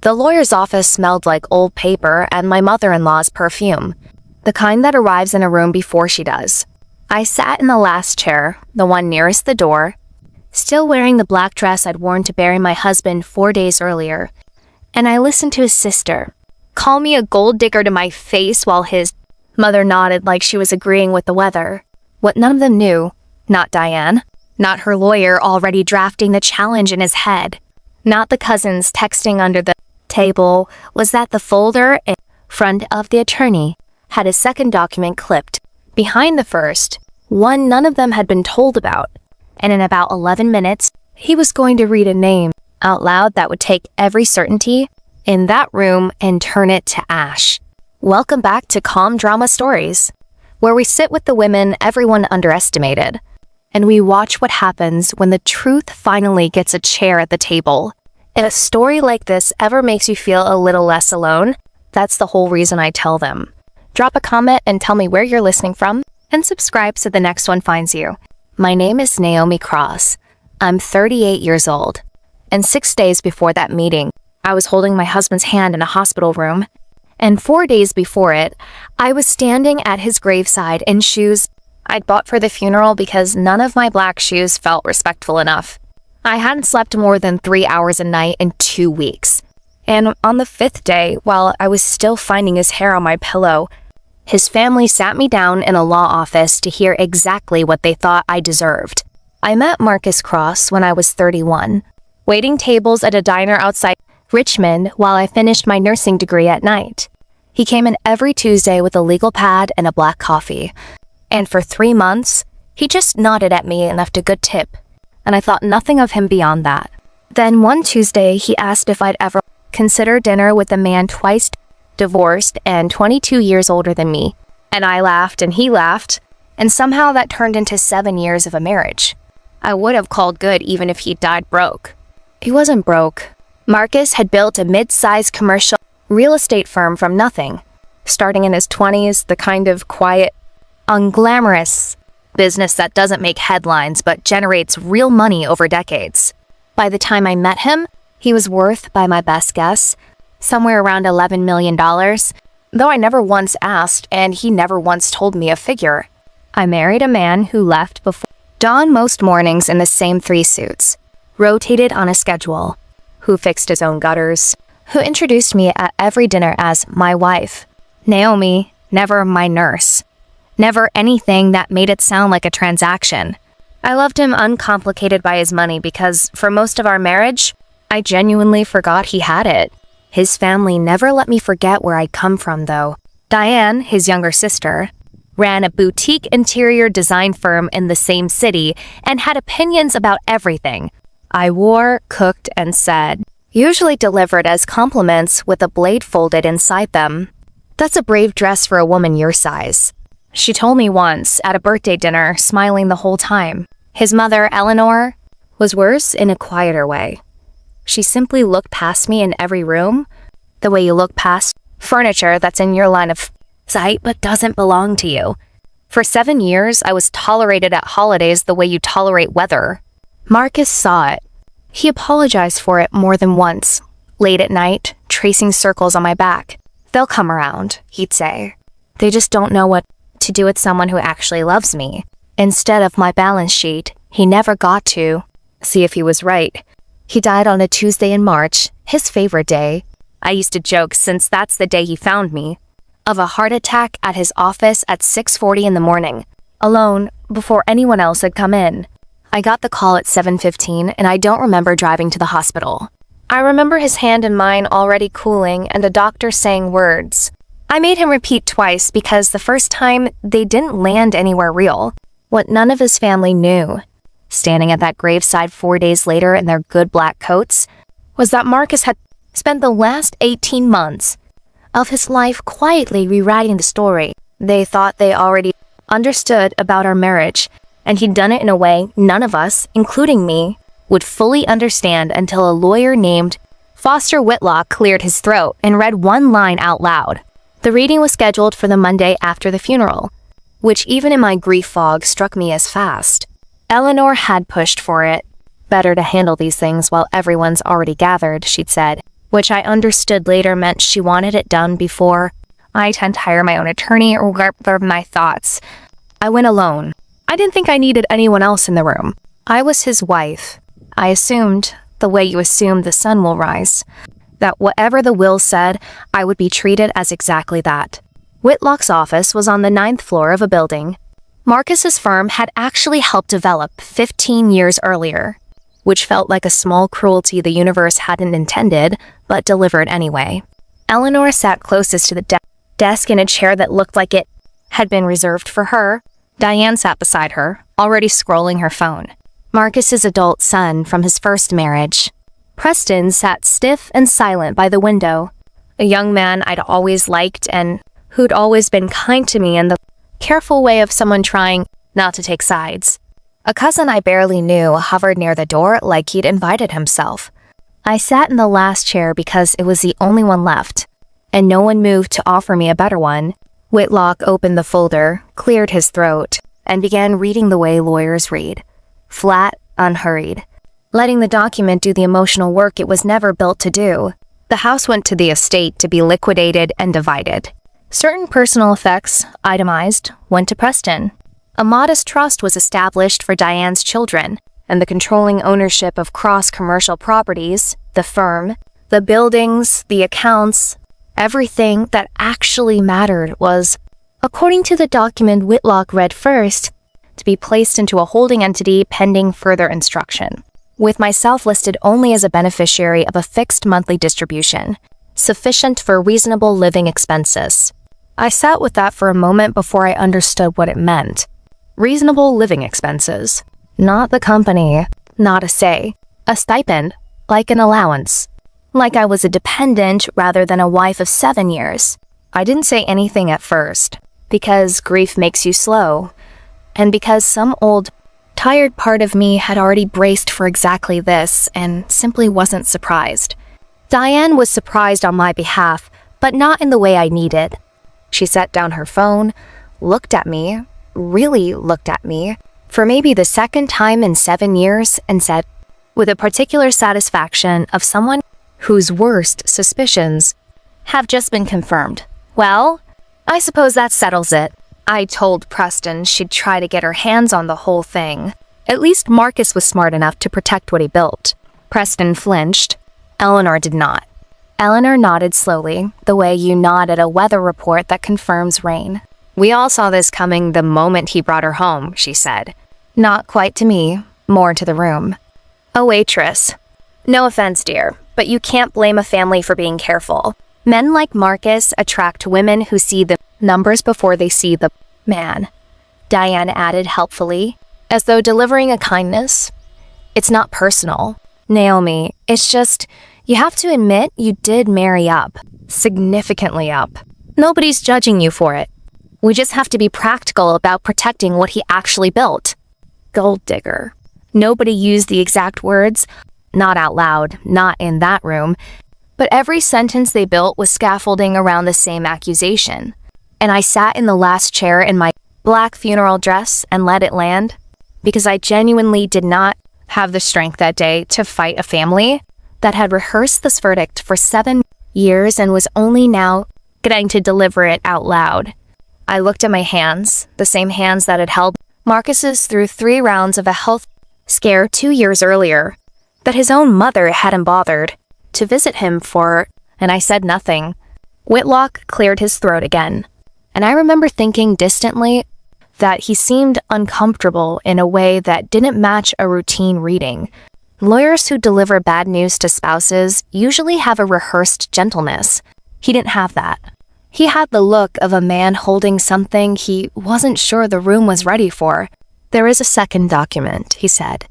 The lawyer's office smelled like old paper and my mother-in-law's perfume, the kind that arrives in a room before she does. I sat in the last chair, the one nearest the door, still wearing the black dress I'd worn to bury my husband 4 days earlier, and I listened to his sister call me a gold digger to my face while his mother nodded like she was agreeing with the weather. What none of them knew, not Diane, not her lawyer already drafting the challenge in his head, not the cousins texting under the table, was that the folder in front of the attorney had a second document clipped behind the first, one none of them had been told about, and in about 11 minutes, he was going to read a name out loud that would take every certainty in that room and turn it to ash. Welcome back to Calm Drama Stories, where we sit with the women everyone underestimated, and we watch what happens when the truth finally gets a chair at the table. If a story like this ever makes you feel a little less alone, that's the whole reason I tell them. Drop a comment and tell me where you're listening from, and subscribe so the next one finds you. My name is Naomi Cross. I'm 38 years old, and 6 days before that meeting, I was holding my husband's hand in a hospital room, and 4 days before it, I was standing at his graveside in shoes I'd bought for the funeral because none of my black shoes felt respectful enough. I hadn't slept more than 3 hours a night in 2 weeks. And on the 5th day, while I was still finding his hair on my pillow, his family sat me down in a law office to hear exactly what they thought I deserved. I met Marcus Cross when I was 31, waiting tables at a diner outside Richmond while I finished my nursing degree at night. He came in every Tuesday with a legal pad and a black coffee. And for 3 months, he just nodded at me and left a good tip, and I thought nothing of him beyond that. Then one Tuesday, he asked if I'd ever consider dinner with a man twice divorced and 22 years older than me. And I laughed and he laughed, and somehow that turned into 7 years of a marriage. I would have called good even if he died broke. He wasn't broke. Marcus had built a mid-sized commercial real estate firm from nothing, starting in his 20s, the kind of quiet, unglamorous business that doesn't make headlines but generates real money over decades. By the time I met him, he was worth, by my best guess, somewhere around $11 million, though I never once asked and he never once told me a figure. I married a man who left before dawn most mornings in the same 3 suits, rotated on a schedule, who fixed his own gutters, who introduced me at every dinner as my wife. Naomi, never my nurse. Never anything that made it sound like a transaction. I loved him uncomplicated by his money because for most of our marriage, I genuinely forgot he had it. His family never let me forget where I'd come from, though. Diane, his younger sister, ran a boutique interior design firm in the same city and had opinions about everything I wore, cooked, and said, usually delivered as compliments with a blade folded inside them. That's a brave dress for a woman your size. She told me once at a birthday dinner, smiling the whole time. His mother, Eleanor, was worse in a quieter way. She simply looked past me in every room, the way you look past furniture that's in your line of sight but doesn't belong to you. For 7 years, I was tolerated at holidays the way you tolerate weather. Marcus saw it. He apologized for it more than once, late at night, tracing circles on my back. They'll come around, he'd say. They just don't know what to do with someone who actually loves me. Instead of my balance sheet, he never got to see if he was right. He died on a Tuesday in March, his favorite day. I used to joke, since that's the day he found me, of a heart attack at his office at 6:40 in the morning, alone, before anyone else had come in. I got the call at 7:15, and I don't remember driving to the hospital. I remember his hand in mine already cooling and a doctor saying words. I made him repeat twice because the first time they didn't land anywhere real. What none of his family knew, standing at that graveside 4 days later in their good black coats, was that Marcus had spent the last 18 months of his life quietly rewriting the story they thought they already understood about our marriage, and he'd done it in a way none of us, including me, would fully understand until a lawyer named Foster Whitlock cleared his throat and read one line out loud. The reading was scheduled for the Monday after the funeral, which even in my grief fog struck me as fast. Eleanor had pushed for it. Better to handle these things while everyone's already gathered, she'd said. which I understood later meant she wanted it done before I tend to hire my own attorney or gather my thoughts. I went alone. I didn't think I needed anyone else in the room. I was his wife. I assumed, the way you assume the sun will rise, that whatever the will said, I would be treated as exactly that. Whitlock's office was on the 9th floor of a building Marcus's firm had actually helped develop 15 years earlier, which felt like a small cruelty the universe hadn't intended, but delivered anyway. Eleanor sat closest to the desk in a chair that looked like it had been reserved for her. Diane sat beside her, already scrolling her phone. Marcus's adult son from his first marriage. Preston sat stiff and silent by the window, a young man I'd always liked and who'd always been kind to me in the careful way of someone trying not to take sides. A cousin I barely knew hovered near the door like he'd invited himself. I sat in the last chair because it was the only one left, and no one moved to offer me a better one. Whitlock opened the folder, cleared his throat, and began reading the way lawyers read. Flat, unhurried. Letting the document do the emotional work it was never built to do. The house went to the estate to be liquidated and divided. Certain personal effects, itemized, went to Preston. A modest trust was established for Diane's children, and the controlling ownership of cross-commercial properties, the firm, the buildings, the accounts, everything that actually mattered was, according to the document Whitlock read first, to be placed into a holding entity pending further instruction, with myself listed only as a beneficiary of a fixed monthly distribution, sufficient for reasonable living expenses. I sat with that for a moment before I understood what it meant. Reasonable living expenses. Not the company, not a say. A stipend, like an allowance. Like I was a dependent rather than a wife of 7 years. I didn't say anything at first, because grief makes you slow, and because some old, tired part of me had already braced for exactly this and simply wasn't surprised. Diane was surprised on my behalf, but not in the way I needed. She set down her phone, looked at me, really looked at me, for maybe the second time in 7 years, and said, with a particular satisfaction of someone whose worst suspicions have just been confirmed, "Well, I suppose that settles it." I told Preston she'd try to get her hands on the whole thing. At least Marcus was smart enough to protect what he built. Preston flinched. Eleanor did not. Eleanor nodded slowly, the way you nod at a weather report that confirms rain. "We all saw this coming the moment he brought her home," she said. Not quite to me, more to the room. A waitress. "No offense, dear, but you can't blame a family for being careful. Men like Marcus attract women who see the numbers before they see the man," Diane added helpfully, as though delivering a kindness. "It's not personal, Naomi. It's just, you have to admit you did marry up. Significantly up. Nobody's judging you for it. We just have to be practical about protecting what he actually built." Gold digger. Nobody used the exact words, not out loud, not in that room, but every sentence they built was scaffolding around the same accusation. And I sat in the last chair in my black funeral dress and let it land, because I genuinely did not have the strength that day to fight a family that had rehearsed this verdict for 7 years and was only now getting to deliver it out loud. I looked at my hands, the same hands that had held Marcus's through 3 rounds of a health scare 2 years earlier, that his own mother hadn't bothered to visit him for, and I said nothing. Whitlock cleared his throat again, and I remember thinking distantly that he seemed uncomfortable in a way that didn't match a routine reading. Lawyers who deliver bad news to spouses usually have a rehearsed gentleness. He didn't have that. He had the look of a man holding something he wasn't sure the room was ready for. "There is a second document," he said.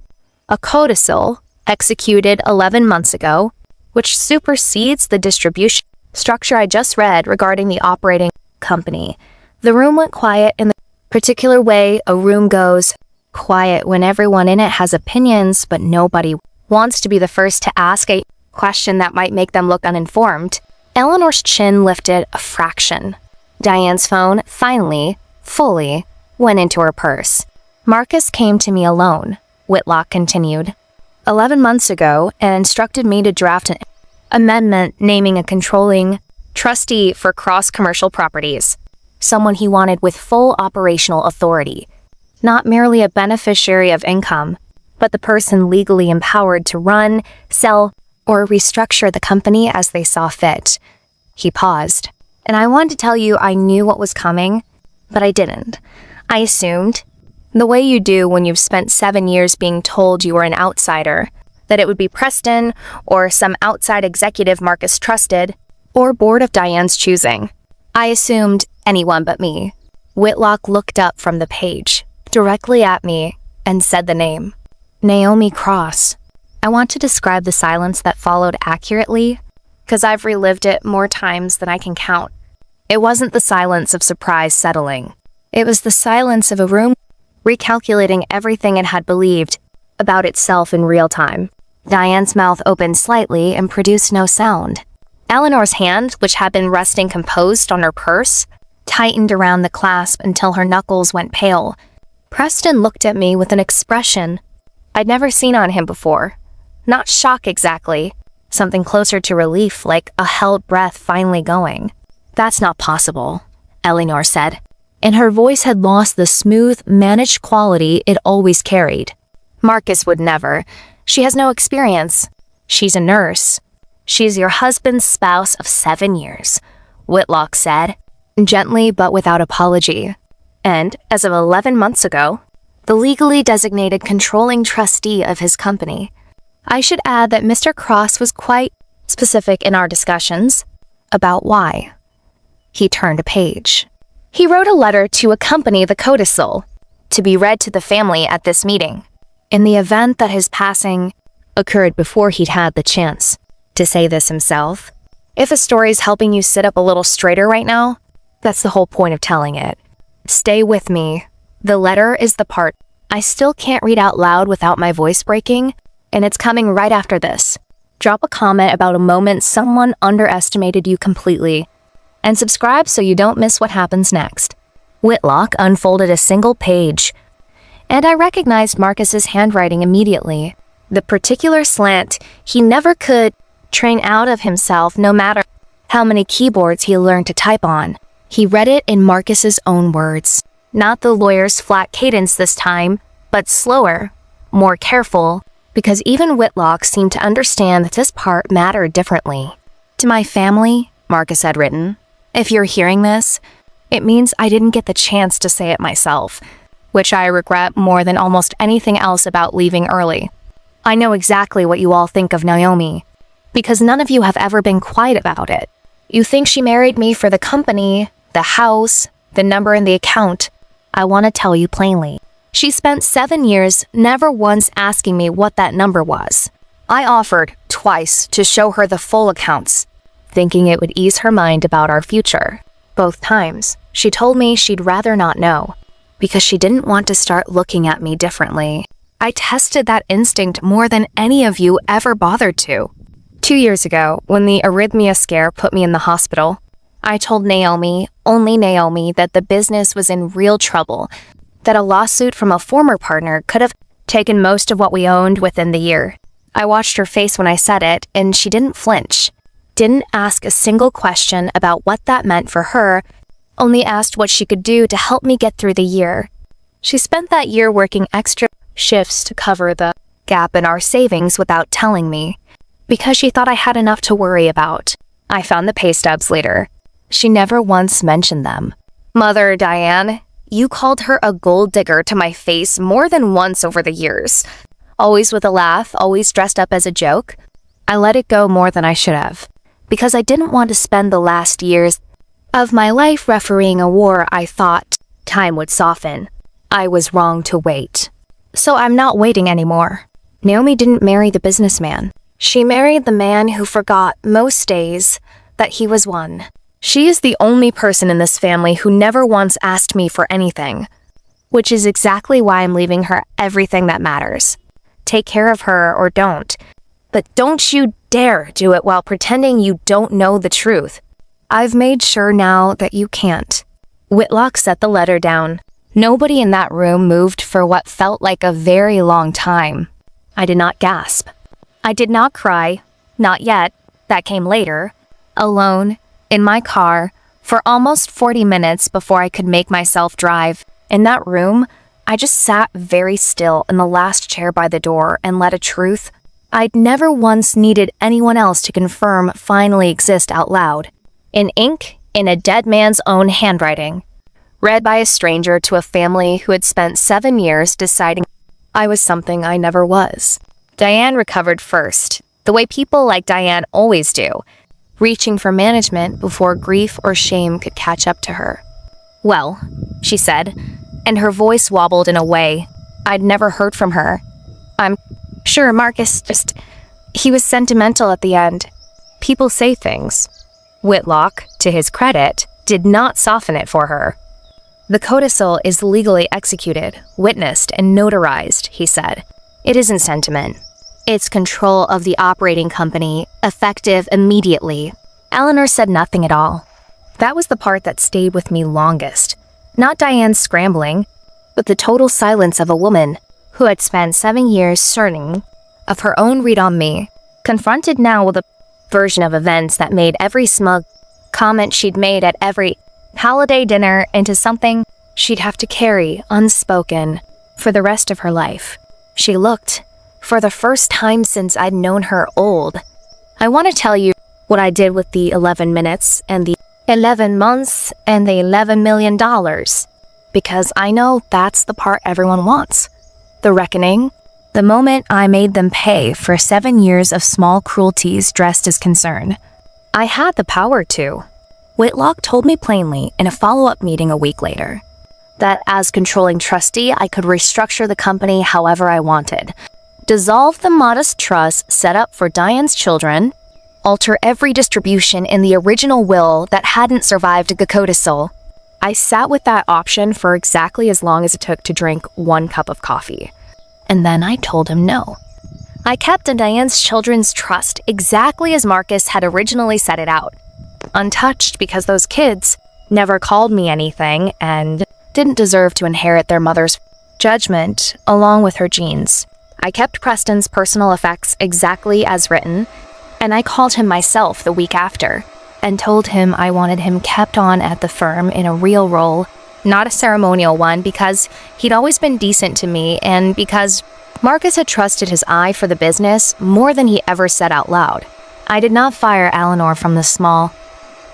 "A codicil, executed 11 months ago, which supersedes the distribution structure I just read regarding the operating company." The room went quiet in the particular way a room goes quiet when everyone in it has opinions, but nobody wants to be the first to ask a question that might make them look uninformed. Eleanor's chin lifted a fraction. Diane's phone, finally, fully, went into her purse. "Marcus came to me alone," Whitlock continued, 11 months ago, and instructed me to draft amendment naming a controlling trustee for cross-commercial properties, someone he wanted with full operational authority, not merely a beneficiary of income, but the person legally empowered to run, sell, or restructure the company as they saw fit. He paused, and I wanted to tell you I knew what was coming, but I didn't. I assumed, the way you do when you've spent 7 years being told you were an outsider, that it would be Preston or some outside executive Marcus trusted, or board of Diane's choosing. I assumed anyone but me. Whitlock looked up from the page, directly at me, and said the name. Naomi Cross. I want to describe the silence that followed accurately, because I've relived it more times than I can count. It wasn't the silence of surprise settling. It was the silence of a room recalculating everything it had believed about itself in real time. Diane's mouth opened slightly and produced no sound. Eleanor's hand, which had been resting composed on her purse, tightened around the clasp until her knuckles went pale. Preston looked at me with an expression I'd never seen on him before. Not shock exactly, something closer to relief, like a held breath finally going. "That's not possible," Eleanor said, and her voice had lost the smooth, managed quality it always carried. "Marcus would never. She has no experience. She's a nurse. She's your husband's spouse of 7 years," Whitlock said, gently but without apology. "And, as of 11 months ago, the legally designated controlling trustee of his company." I should add that Mr. Cross was quite specific in our discussions about why. He turned a page. He wrote a letter to accompany the codicil, to be read to the family at this meeting, in the event that his passing occurred before he'd had the chance to say this himself. If a story's helping you sit up a little straighter right now, that's the whole point of telling it. Stay with me. The letter is the part I still can't read out loud without my voice breaking, and it's coming right after this. Drop a comment about a moment someone underestimated you completely, and subscribe so you don't miss what happens next. Whitlock unfolded a single page, and I recognized Marcus's handwriting immediately. The particular slant he never could train out of himself, no matter how many keyboards he learned to type on. He read it in Marcus's own words, not the lawyer's flat cadence this time, but slower, more careful, because even Whitlock seemed to understand that this part mattered differently. "To my family," Marcus had written, "if you're hearing this, it means I didn't get the chance to say it myself, which I regret more than almost anything else about leaving early. I know exactly what you all think of Naomi, because none of you have ever been quiet about it. You think she married me for the company, the house, the number in the account. I want to tell you plainly. She spent 7 years never once asking me what that number was. I offered twice to show her the full accounts, thinking it would ease her mind about our future. Both times, she told me she'd rather not know, because she didn't want to start looking at me differently. I tested that instinct more than any of you ever bothered to. 2 years ago, when the arrhythmia scare put me in the hospital, I told Naomi, only Naomi, that the business was in real trouble, that a lawsuit from a former partner could have taken most of what we owned within the year. I watched her face when I said it, and she didn't flinch, didn't ask a single question about what that meant for her, only asked what she could do to help me get through the year. She spent that year working extra shifts to cover the gap in our savings without telling me, because she thought I had enough to worry about. I found the pay stubs later. She never once mentioned them. Mother Diane, you called her a gold digger to my face more than once over the years. Always with a laugh, always dressed up as a joke. I let it go more than I should have, because I didn't want to spend the last years of my life refereeing a war I thought time would soften. I was wrong to wait. So I'm not waiting anymore. Naomi didn't marry the businessman. She married the man who forgot most days that he was one. She is the only person in this family who never once asked me for anything, which is exactly why I'm leaving her everything that matters. Take care of her or don't, but don't you dare do it while pretending you don't know the truth. I've made sure now that you can't. Whitlock set the letter down. Nobody in that room moved for what felt like a very long time. I did not gasp. I did not cry. Not yet. That came later, alone, in my car, for almost 40 minutes before I could make myself drive. In that room, I just sat very still in the last chair by the door and let a truth I'd never once needed anyone else to confirm finally exist out loud. In ink, in a dead man's own handwriting. Read by a stranger to a family who had spent 7 years deciding I was something I never was. Diane recovered first, the way people like Diane always do, reaching for management before grief or shame could catch up to her. "Well," she said, and her voice wobbled in a way I'd never heard from her. "I'm sure Marcus he was sentimental at the end. People say things." Whitlock, to his credit, did not soften it for her. "The codicil is legally executed, witnessed, and notarized," he said. "It isn't sentiment. It's control of the operating company, effective immediately." Eleanor said nothing at all. That was the part that stayed with me longest. Not Diane's scrambling, but the total silence of a woman who had spent 7 years certain of her own read on me, confronted now with a version of events that made every smug comment she'd made at every holiday dinner into something she'd have to carry unspoken for the rest of her life. She looked, for the first time since I'd known her, old. I want to tell you what I did with the 11 minutes and the 11 months and the $11 million, because I know that's the part everyone wants. The reckoning, the moment I made them pay for 7 years of small cruelties dressed as concern. I had the power to. Whitlock told me plainly in a follow-up meeting a week later that as controlling trustee, I could restructure the company however I wanted, dissolve the modest trust set up for Diane's children, alter every distribution in the original will that hadn't survived the codicil. I sat with that option for exactly as long as it took to drink 1 cup of coffee. And then I told him no. I kept Diane's children's trust exactly as Marcus had originally set it out. Untouched because those kids never called me anything and didn't deserve to inherit their mother's judgment along with her genes. I kept Preston's personal effects exactly as written, and I called him myself the week after and told him I wanted him kept on at the firm in a real role, not a ceremonial one, because he'd always been decent to me and because Marcus had trusted his eye for the business more than he ever said out loud. I did not fire Eleanor from the small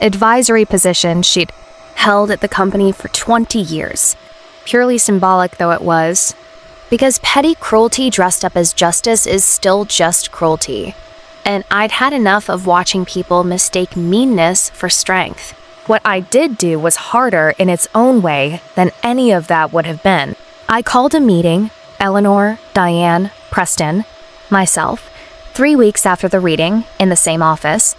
advisory position she'd held at the company for 20 years, purely symbolic though it was, because petty cruelty dressed up as justice is still just cruelty. And I'd had enough of watching people mistake meanness for strength. What I did do was harder in its own way than any of that would have been. I called a meeting, Eleanor, Diane, Preston, myself, 3 weeks after the reading, in the same office,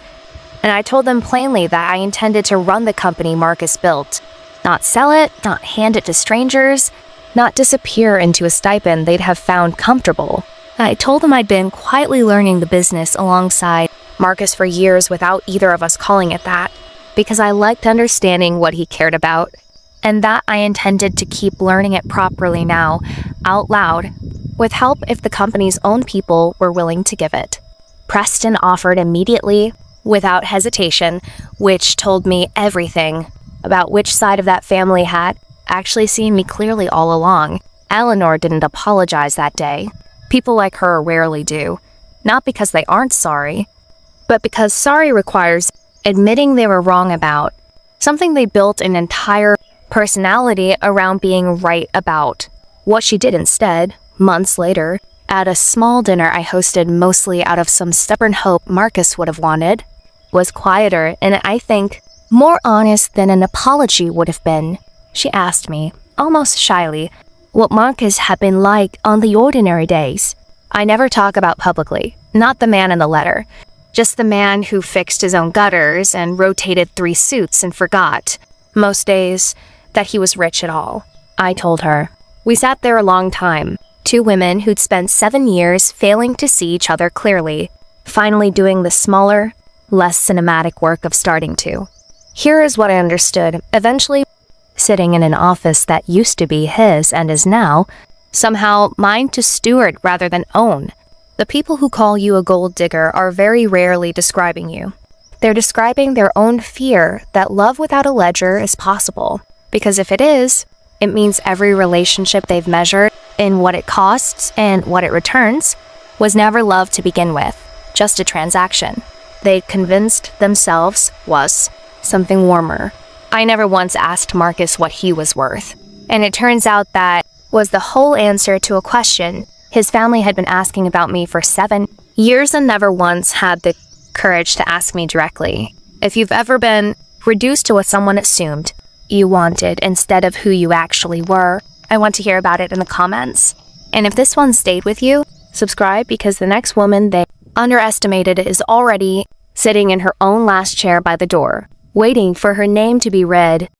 and I told them plainly that I intended to run the company Marcus built, not sell it, not hand it to strangers, not disappear into a stipend they'd have found comfortable. I told them I'd been quietly learning the business alongside Marcus for years without either of us calling it that, because I liked understanding what he cared about, and that I intended to keep learning it properly now, out loud, with help if the company's own people were willing to give it. Preston offered immediately, without hesitation, which told me everything about which side of that family had actually seen me clearly all along. Eleanor didn't apologize that day. People like her rarely do, not because they aren't sorry, but because sorry requires admitting they were wrong about something they built an entire personality around being right about. What she did instead, months later, at a small dinner I hosted mostly out of some stubborn hope Marcus would have wanted, was quieter and I think more honest than an apology would have been. She asked me, almost shyly, what Marcus had been like on the ordinary days. I never talk about publicly, not the man in the letter, just the man who fixed his own gutters and rotated 3 suits and forgot, most days, that he was rich at all. I told her. We sat there a long time, 2 women who'd spent 7 years failing to see each other clearly, finally doing the smaller, less cinematic work of starting to. Here is what I understood, eventually sitting in an office that used to be his and is now, somehow mine to steward rather than own. The people who call you a gold digger are very rarely describing you. They're describing their own fear that love without a ledger is possible. Because if it is, it means every relationship they've measured in what it costs and what it returns was never love to begin with, just a transaction. They'd convinced themselves was something warmer. I never once asked Marcus what he was worth, and it turns out that was the whole answer to a question his family had been asking about me for 7 years and never once had the courage to ask me directly. If you've ever been reduced to what someone assumed you wanted instead of who you actually were, I want to hear about it in the comments. And if this one stayed with you, subscribe, because the next woman they underestimated is already sitting in her own last chair by the door, waiting for her name to be read